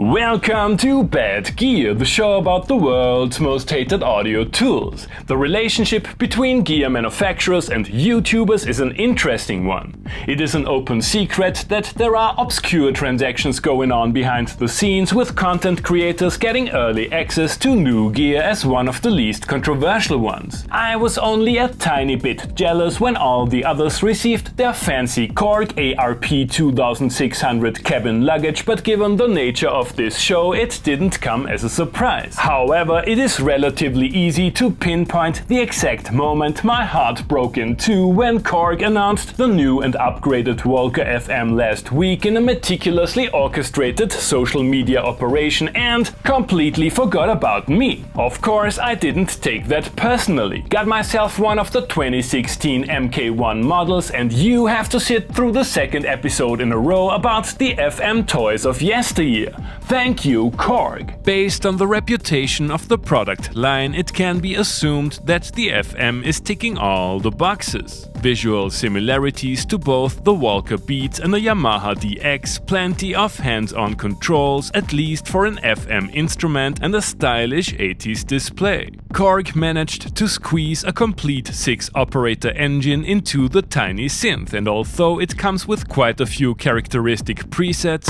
Welcome to Bad Gear, the show about the world's most hated audio tools. The relationship between gear manufacturers and YouTubers is an interesting one. It is an open secret that there are obscure transactions going on behind the scenes, with content creators getting early access to new gear as one of the least controversial ones. I was only a tiny bit jealous when all the others received their fancy Korg ARP 2600 cabin luggage, but given the nature of this show, it didn't come as a surprise. However, it is relatively easy to pinpoint the exact moment my heart broke in two when Korg announced the new and upgraded Volca FM last week in a meticulously orchestrated social media operation and completely forgot about me. Of course, I didn't take that personally. Got myself one of the 2016 MK1 models, and you have to sit through the second episode in a row about the FM toys of yesteryear. Thank you, Korg. Based on the reputation of the product line, it can be assumed that the FM is ticking all the boxes. Visual similarities to both the Volca Beats and the Yamaha DX, plenty of hands-on controls, at least for an FM instrument, and a stylish 80s display. Korg managed to squeeze a complete 6-operator engine into the tiny synth, and although it comes with quite a few characteristic presets,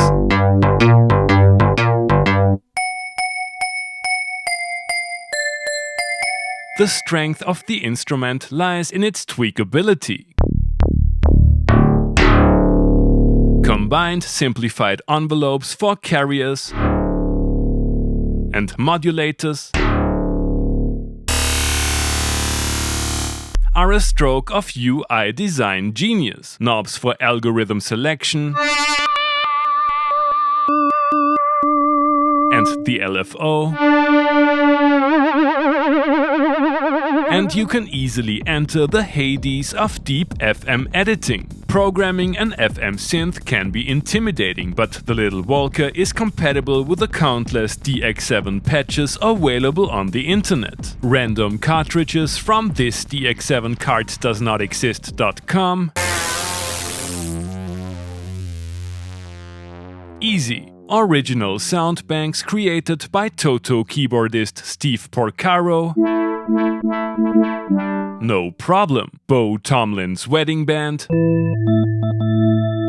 the strength of the instrument lies in its tweakability. Combined simplified envelopes for carriers and modulators are a stroke of UI design genius. Knobs for algorithm selection and the LFO. And you can easily enter the Hades of deep FM editing. Programming an FM synth can be intimidating, but the little Volca is compatible with the countless DX7 patches available on the internet. Random cartridges from this DX7 cards-does-not-exist.com. Easy. Original sound banks created by Toto keyboardist Steve Porcaro. No problem. Bo Tomlin's wedding band.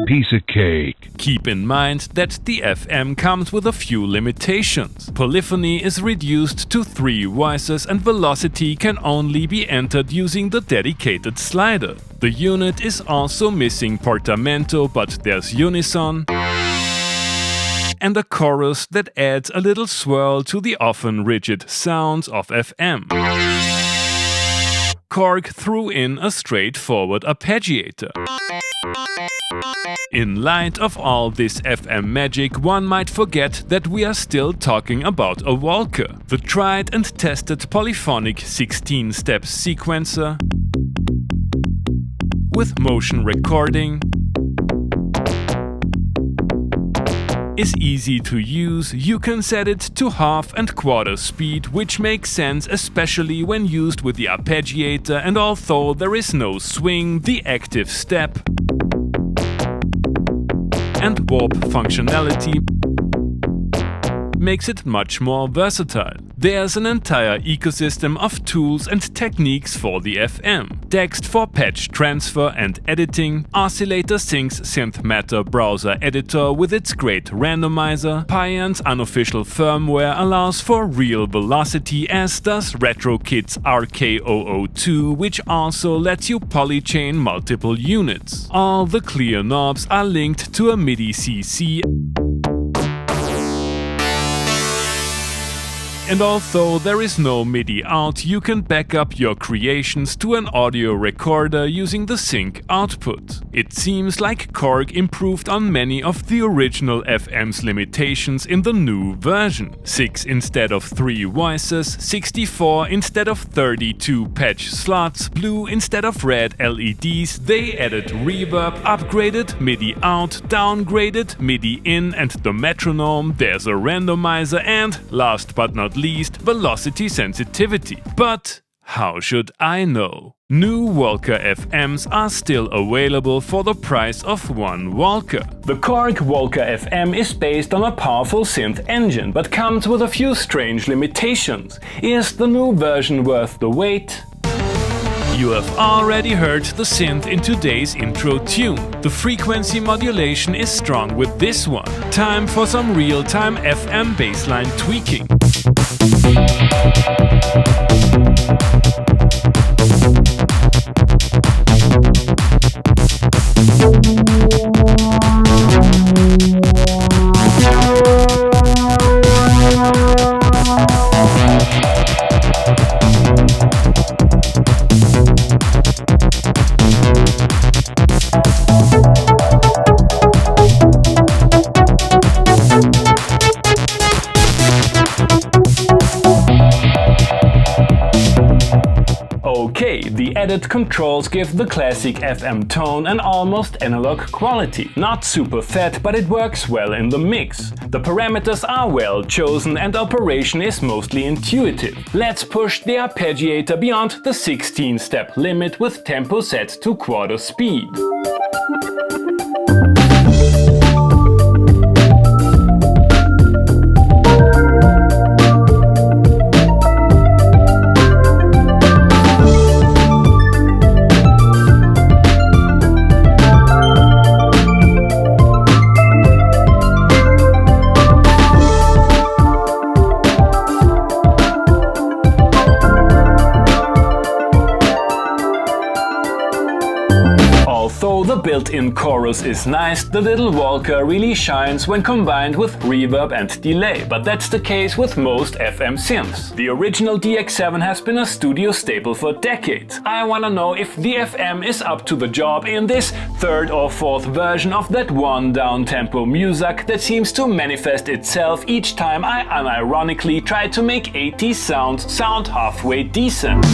Piece of cake. Keep in mind that the FM comes with a few limitations. Polyphony is reduced to 3 voices and velocity can only be entered using the dedicated slider. The unit is also missing portamento, but there's unison and a chorus that adds a little swirl to the often rigid sounds of FM. Korg threw in a straightforward arpeggiator. In light of all this FM magic, one might forget that we are still talking about a Volca, the tried and tested polyphonic 16-step sequencer with motion recording, is easy to use. You can set it to half and quarter speed, which makes sense especially when used with the arpeggiator, and although there is no swing, the active step and warp functionality makes it much more versatile. There's an entire ecosystem of tools and techniques for the FM. Text for patch transfer and editing, Oscillator Sync's synth matter browser editor with its great randomizer, Pion's unofficial firmware allows for real velocity, as does RetroKit's RK002, which also lets you polychain multiple units. All the clear knobs are linked to a MIDI CC, and although there is no MIDI out, you can back up your creations to an audio recorder using the sync output. It seems like Korg improved on many of the original FM's limitations in the new version. 6 instead of 3 voices, 64 instead of 32 patch slots, blue instead of red LEDs, they added reverb, upgraded MIDI out, downgraded MIDI in and the metronome, there's a randomizer, and last but not least, velocity sensitivity. But how should I know? New Volca FMs are still available for the price of one Volca. The Korg Volca FM is based on a powerful synth engine, but comes with a few strange limitations. Is the new version worth the wait? You have already heard the synth in today's intro tune. The frequency modulation is strong with this one. Time for some real-time FM bassline tweaking. Okay, the added controls give the classic FM tone an almost analog quality. Not super fat, but it works well in the mix. The parameters are well chosen and operation is mostly intuitive. Let's push the arpeggiator beyond the 16-step limit with tempo set to quarter speed. Although the built-in chorus is nice, the little Volca really shines when combined with reverb and delay, but that's the case with most FM synths. The original DX7 has been a studio staple for decades. I wanna know if the FM is up to the job in this third or fourth version of that one down-tempo music that seems to manifest itself each time I unironically try to make 80s sounds sound halfway decent.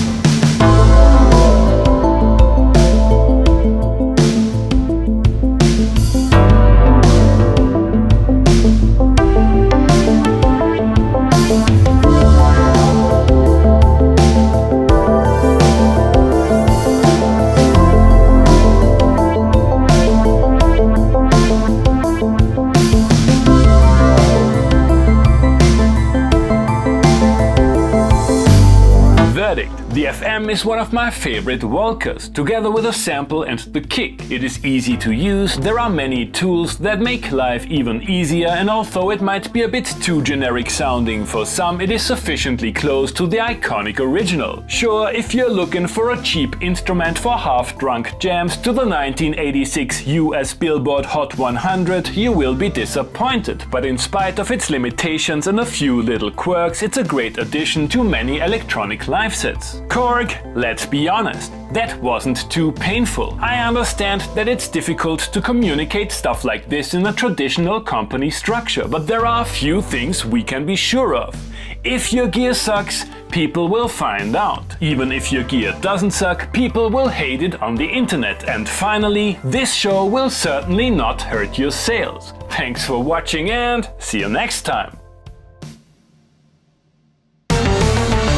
The FM is one of my favorite Volcas, together with a sample and the kick. It is easy to use, there are many tools that make life even easier, and although it might be a bit too generic sounding for some, it is sufficiently close to the iconic original. Sure, if you're looking for a cheap instrument for half-drunk jams to the 1986 US Billboard Hot 100, you will be disappointed. But in spite of its limitations and a few little quirks, it's a great addition to many electronic live sets. Korg, let's be honest, that wasn't too painful. I understand that it's difficult to communicate stuff like this in a traditional company structure, but there are a few things we can be sure of. If your gear sucks, people will find out. Even if your gear doesn't suck, people will hate it on the internet. And finally, this show will certainly not hurt your sales. Thanks for watching and see you next time.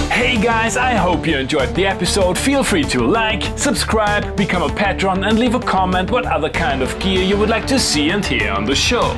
Hey guys, I hope you enjoyed the episode. Feel free to like, subscribe, become a patron and leave a comment what other kind of gear you would like to see and hear on the show.